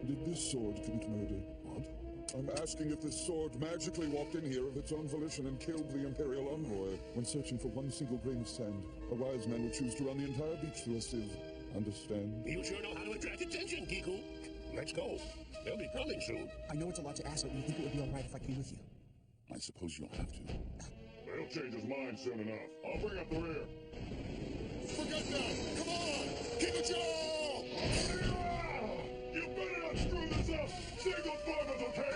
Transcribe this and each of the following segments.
Did this sword commit murder? What? I'm asking if this sword magically walked in here of its own volition and killed the Imperial envoy. When searching for one single grain of sand, a wise man would choose to run the entire beach through a sieve. Understand? You sure know how to attract attention, Kiku. Let's go. They'll be coming soon. I know it's a lot to ask, but you think it would be all right if I came with you? I suppose you don't have to. He'll change his mind soon enough. I'll bring up the rear. Forget that! Come on! Kikucho! You better not screw this up! Single fibers, okay?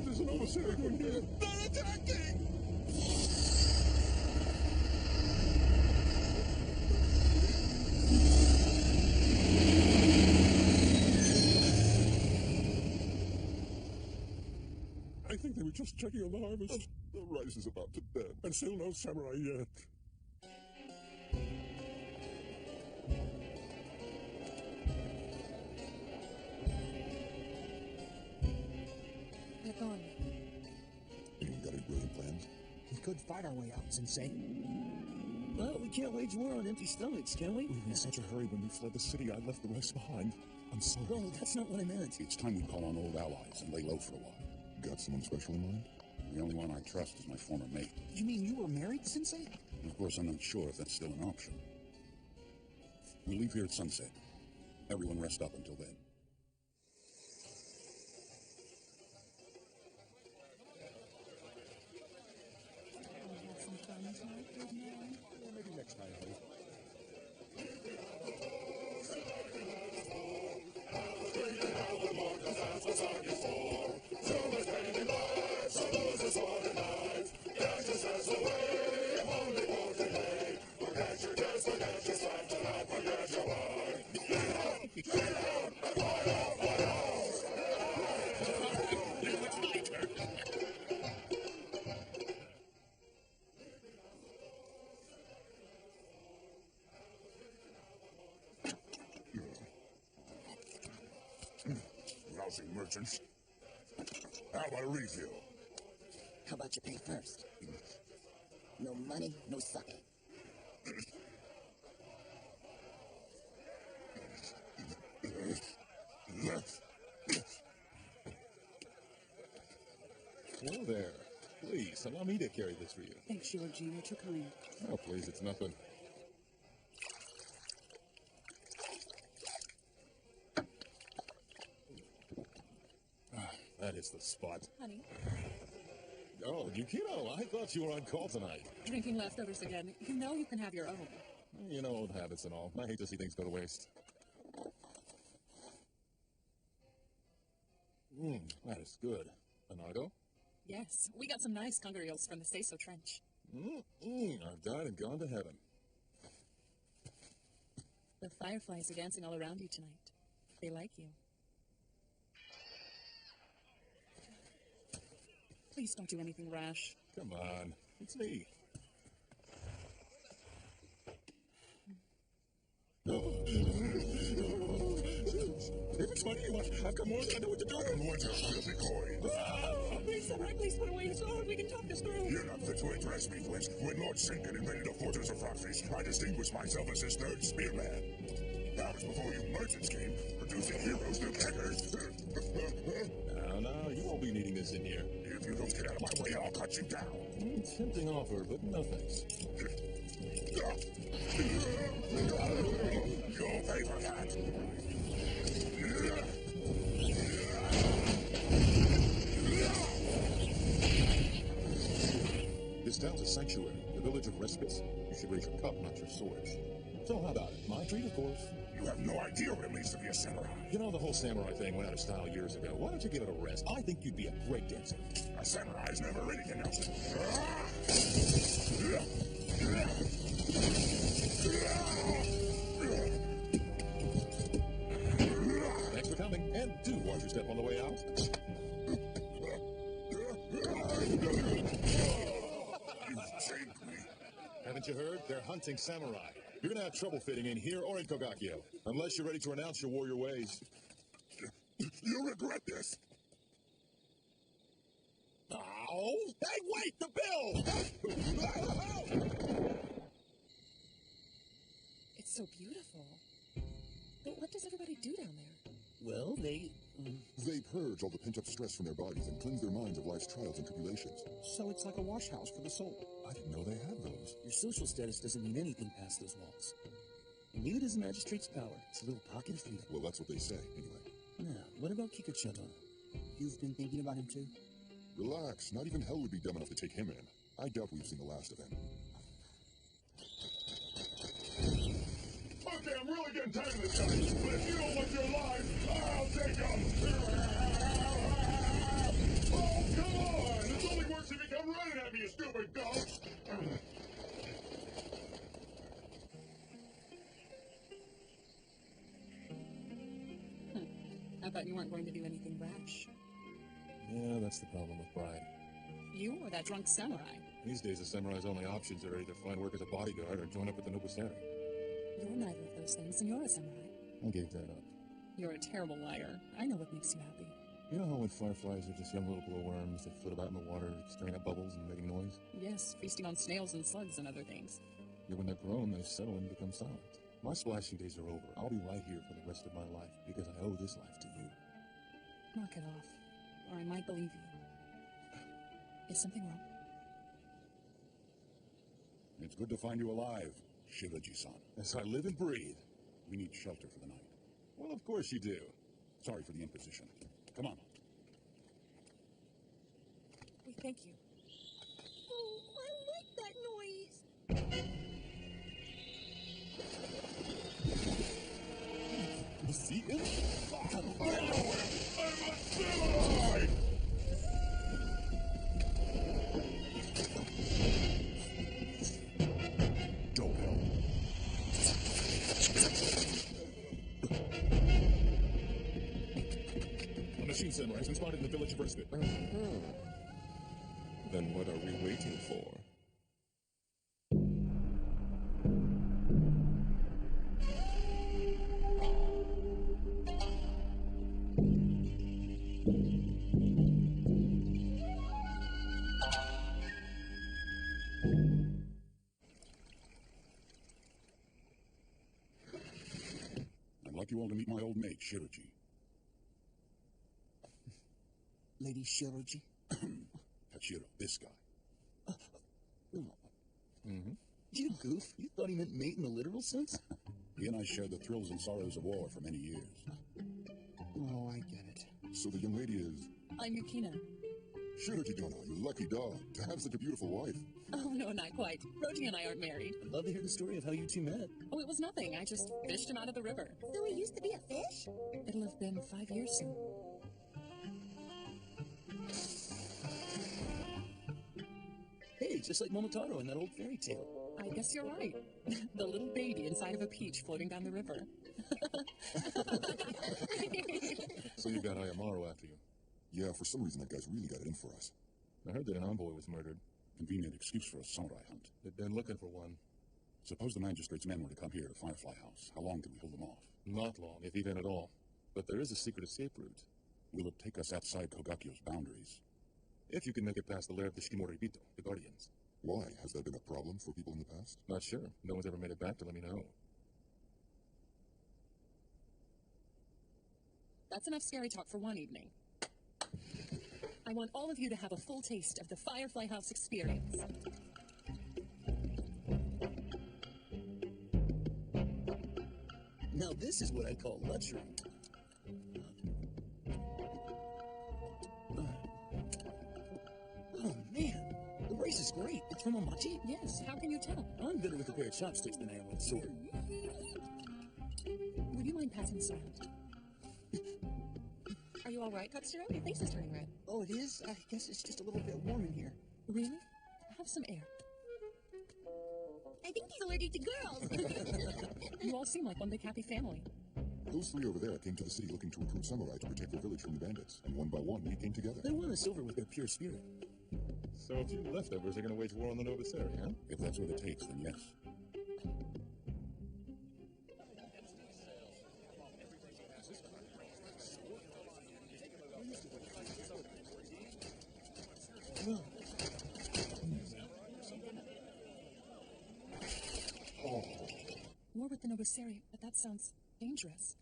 There's an emissary in here! They're attacking! I think they were just checking on the harvest. The rice is about to bend. And still no samurai yet. They're gone. You got any brilliant plans? We could fight our way out, Sensei. Well, we can't wage war on empty stomachs, can we? We were in such a hurry when we fled the city, I left the rice behind. I'm sorry. No, that's not what I meant. It's time we call on old allies and lay low for a while. Got someone special in mind? The only one I trust is my former mate. You mean you were married, Sensei? And of course, I'm not sure if that's still an option. We leave here at sunset. Everyone rest up until then. Maybe next time, honey. Lousy merchants. How about a refill? How about you pay first? No money, no sake. Hello there. Please, allow me to carry this for you. Thanks, Georgie. You're too kind. Oh, please, it's nothing. That is the spot. Honey, Oh, Yukino, I thought you were on call tonight. drinking leftovers again. You know you can have your own. You know, old habits and all. I hate to see things go to waste. That is good. Anago? Yes, we got some nice conger eels from the Seiso Trench. I've died and gone to heaven. The fireflies are dancing all around you tonight. They like you. Please don't do anything rash. Come on. It's me. It's funny, I've got more than I know what to do. I don't want your filthy coin. Please, Samurai, please put away your sword. We can talk this through. You're not fit to address me, Flinch. When Lord Sinkin invaded the fortress of Frogfish, I distinguished myself as his third spearman. That was before you merchants came, producing heroes through beggars. No, you won't be needing this in here. If you don't get out of my way, I'll cut you down. Tempting offer, but no thanks. You'll pay for that. This town's a sanctuary, the village of respite. You should raise your cup, not your sword. So how about it? My treat, of course. You have no idea what it means to be a samurai. You know, the whole samurai thing went out of style years ago. Why don't you give it a rest? I think you'd be a great dancer. A samurai is never anything else. Thanks for coming. And do watch your step on the way out. You saved me. Haven't you heard? They're hunting samurai. You're gonna have trouble fitting in here or in Kogakio, unless you're ready to renounce your warrior ways. You'll regret this. Oh! Hey, wait! The bill! It's so beautiful. But what does everybody do down there? Well, they purge all the pent-up stress from their bodies and cleanse their minds of life's trials and tribulations. So it's like a wash house for the soul. I didn't know they had those. Your social status doesn't mean anything past those walls. And neither does the magistrate's power. It's a little pocket of freedom. Well, that's what they say, anyway. Now, what about Kikuchama? You've been thinking about him too? Relax. Not even hell would be dumb enough to take him in. I doubt we've seen the last of him. Okay, I'm really getting tired of this guy. But if you don't want your life, I'll take him. Oh, come on! This only works if you come running at me, you stupid ghost. I thought you weren't going to do anything rash. Yeah, that's the problem with Bride. You or that drunk samurai? These days, the samurai's only options are either find work as a bodyguard or join up with the Nobuseri. You're neither of those things, and you're a samurai. I gave that up. You're a terrible liar. I know what makes you happy. You know how when fireflies are just young little glowworms that float about in the water, stirring up bubbles and making noise? Yes, feasting on snails and slugs and other things. Yet when they're grown, they settle and become silent. My splashing days are over. I'll be right here for the rest of my life because I owe this life to you. Knock it off, or I might believe you. Is something wrong? It's good to find you alive, Shiraji-san. As I live and breathe. We need shelter for the night. Well, of course you do. Sorry for the imposition. Come on. We thank you. Oh, I like that noise. The Seeker? I know it! I'm a samurai! Dobel. A machine samurai has been spotted in the village of Brisket. Then what are we waiting for? I'd like you all to meet my old mate, Shiraji. Lady Shiroji? Hachiro, this guy. You goof. You thought he meant mate in the literal sense? He and I shared the thrills and sorrows of war for many years. Oh, I get it. So the young lady is... I'm Yukina. Shiraji-dona, you lucky dog, to have such a beautiful wife. Oh, no, not quite. Roji and I aren't married. I'd love to hear the story of how you two met. Oh, it was nothing. I just fished him out of the river. So he used to be a fish? It'll have been 5 years soon. Hey, just like Momotaro in that old fairy tale. I guess you're right. The little baby inside of a peach floating down the river. So you got Ayamaru after you. Yeah, for some reason that guy's really got it in for us. I heard that an envoy was murdered. Convenient excuse for a samurai hunt. They've been looking for one. Suppose the magistrate's men were to come here to Firefly House. How long can we hold them off? Not long, if even at all. But there is a secret escape route. Will it take us outside Kogakio's boundaries? If you can make it past the lair of the Shikimori-bito, the Guardians. Why? Has that been a problem for people in the past? Not sure. No one's ever made it back to let me know. That's enough scary talk for one evening. I want all of you to have a full taste of the Firefly House experience. Now this is what I call luxury. Oh man, the rice is great. It's from Amachi? Yes, how can you tell? I'm better with a pair of chopsticks than I am with a sword. Would you mind passing this around? Are you all right, Katsuro? Your face is turning red. Oh, it is? I guess it's just a little bit warm in here. Really? Have some air. I think he's allergic to girls. You all seem like one big happy family. Those three over there came to the city looking to recruit samurai to protect their village from the bandits, and one by one we came together. They won us over with their pure spirit. So if you leftovers are going to wage war on the Nobuseri, huh? If that's what it takes, then yes. the Nobuseri, but that sounds dangerous.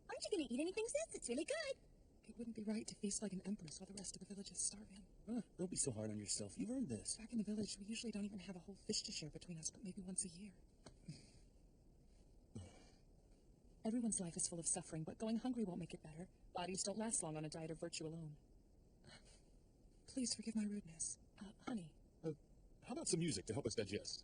Aren't you gonna eat anything, sis? It's really good. It wouldn't be right to feast like an empress while the rest of the village is starving. Don't be so hard on yourself. You've earned this. Back in the village, we usually don't even have a whole fish to share between us, but maybe once a year. Everyone's life is full of suffering, but going hungry won't make it better. Bodies don't last long on a diet of virtue alone. Please forgive my rudeness. Honey. How about some music to help us digest?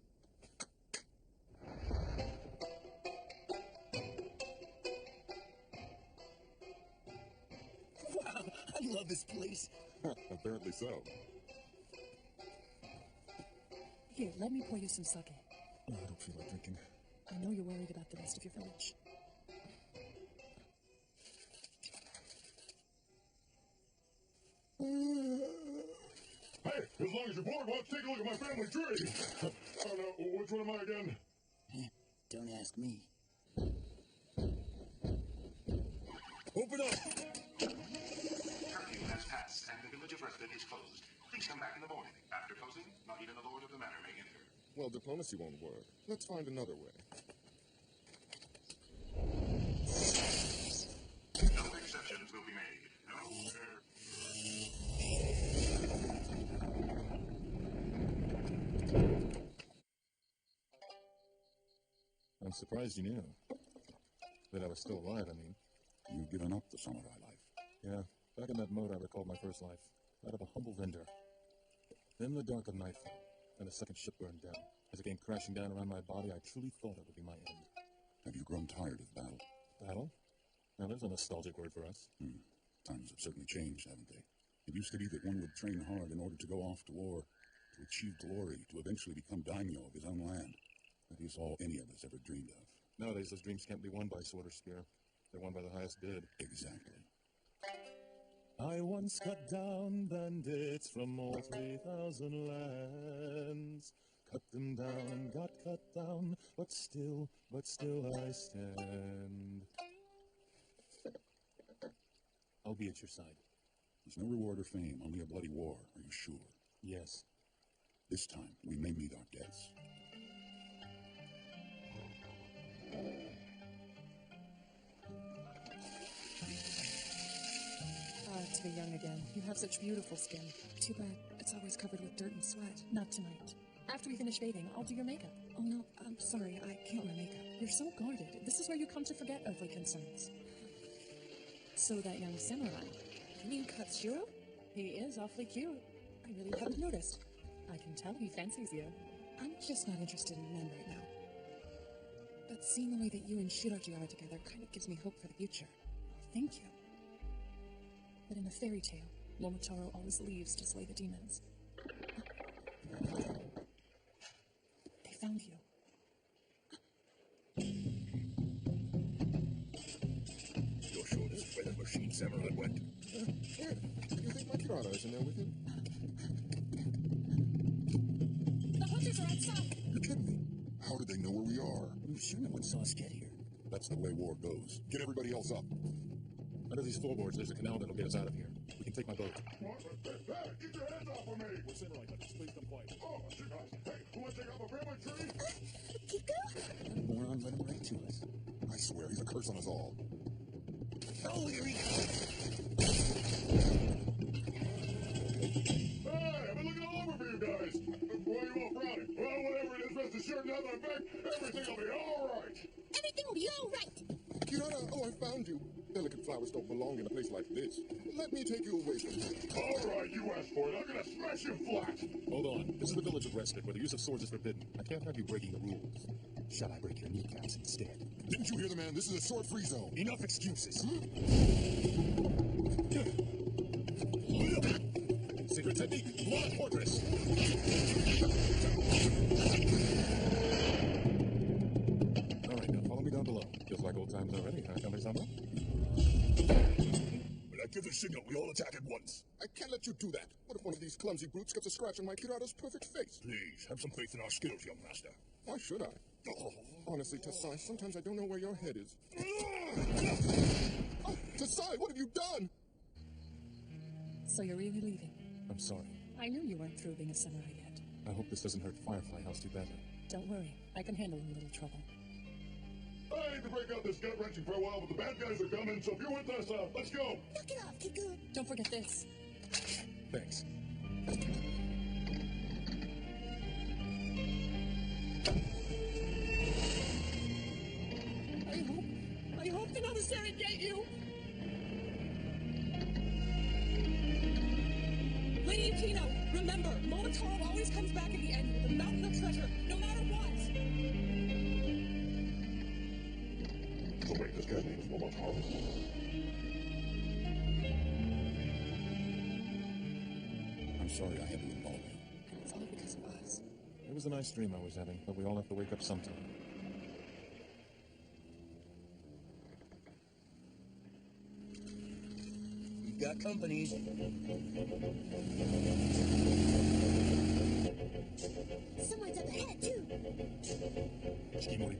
Wow, I love this place. Apparently so. Here, let me pour you some sake. Oh, I don't feel like drinking. I know you're worried about the rest of your village. Hey, as long as you're bored, why don't you take a look at my family tree? I don't know, which one am I again? Don't ask me. Open up! Curfew has passed, and the village of Reston is closed. Please come back in the morning. After closing, not even the lord of the manor may enter. Well, diplomacy won't work. Let's find another way. No exceptions will be made. No. I'm surprised you knew. That I was still alive, I mean. You've given up the samurai life. Yeah, back in that mode I recalled my first life. That of a humble vendor. Then the dark of night fell, and the second ship burned down. As it came crashing down around my body, I truly thought it would be my end. Have you grown tired of battle? Battle? Now there's a nostalgic word for us. Times have certainly changed, haven't they? It used to be that one would train hard in order to go off to war, to achieve glory, to eventually become daimyo of his own land. That is all any of us ever dreamed of. Nowadays, those dreams can't be won by sword or spear. They're won by the highest bid. Exactly. I once cut down bandits from all 3,000 lands. Cut them down, got cut down, but still I stand. I'll be at your side. There's no reward or fame, only a bloody war, are you sure? Yes. This time, we may meet our deaths. To be young again. You have such beautiful skin. Too bad it's always covered with dirt and sweat. Not tonight. After we finish bathing, I'll do your makeup. Oh no, I'm sorry, I can't wear makeup. You're so guarded. This is where you come to forget earthly concerns. So that young samurai, you mean Katsushiro? He is awfully cute. I really haven't noticed. I can tell he fancies you. I'm just not interested in men right now. But seeing the way that you and Shiraji are together kind of gives me hope for the future. Thank you. But in a fairy tale, Momotaro always leaves to slay the demons. They found you. You're sure this is where the machine samurai went? Ed, do you think my Kirara is in there with him? The hunters are outside. You're kidding me. How did they know where we are? I'm sure no one saw us get here. That's the way war goes. Get everybody else up. Under these floorboards, there's a canal that'll get us out of here. We can take my boat. What? Hey, get your hands off of me! We're samurai hunters. Please come quiet. Oh, shit, guys. Hey, who wants to take off a family tree? That moron let him right to us. I swear, he's a curse on us all. Oh, here he comes. Hey, I've been looking all over for you guys. Why are you all frowning? Well, whatever it is, rest assured now that I'm back, everything will be all right. Everything will be all right. Kirara, oh, I found you. Delicate flowers don't belong in a place like this. Let me take you away from here. All right, you asked for it. I'm gonna smash you flat. Hold on. This is the village of Respite, where the use of swords is forbidden. I can't have you breaking the rules. Shall I break your kneecaps instead? Didn't you hear the man? This is a sword-free zone. Enough excuses. Secret technique. Blood fortress. All right, now follow me down below. Feels like old times already, huh, Kami-sama? When I give the signal, we all attack at once. I can't let you do that. What if one of these clumsy brutes gets a scratch on my Kirara's perfect face? Please, have some faith in our skills, young master. Why should I? Oh. Honestly, Tasai, sometimes I don't know where your head is. Oh, Tasai, what have you done? So you're really leaving? I'm sorry. I knew you weren't through being a samurai yet. I hope this doesn't hurt Firefly House too badly. Don't worry. I can handle a little trouble. I hate to break out this gut-wrenching for a while, but the bad guys are coming, so if you're with us, let's go! Knock it off, Kiku. Don't forget this. Thanks. I hope the Noviseri get you! Lady Yukino, remember, Momotaro always comes back at the end with a mountain of treasure, no matter what! So wait, this guy's name is Momotaro? I'm sorry I had to involve you. It's all because of us. It was a nice dream I was having, but we all have to wake up sometime. You've got company. Someone's up ahead, too. Shikimori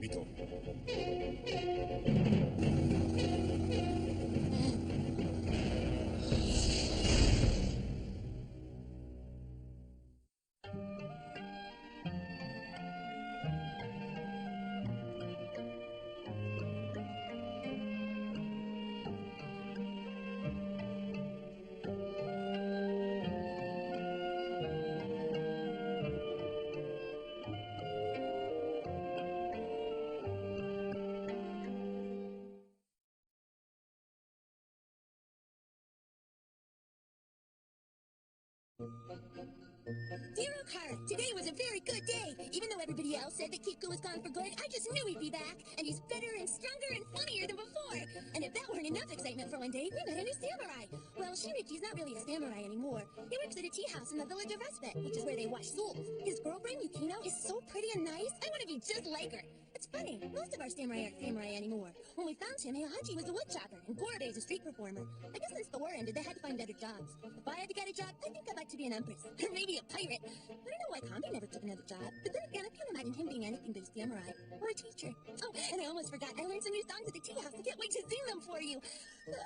Dear Okara, today was a very good day. Even though everybody else said that Kiku was gone for good, I just knew he'd be back. And he's better and stronger and funnier than before. And if that weren't enough excitement for one day, we met a new samurai. Well, Shinichi's not really a samurai anymore. He works at a tea house in the village of Respite, which is where they wash souls. His girlfriend, Yukino, is so pretty and nice. I want to be just like her. It's funny, most of our samurai aren't samurai anymore. When we found him, Heihachi was a woodchopper, and Gorobei is a street performer. I guess since the war ended, they had to find better jobs. If I had to get a job, I think I'd like to be an empress. Or maybe a pirate. I don't know why Kambi never took another job. But then again, I can't imagine him being anything but a samurai. Or a teacher. Oh, and I almost forgot. I learned some new songs at the tea house. I can't wait to sing them for you. But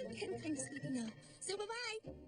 I'm getting kind of sleepy now. So bye-bye.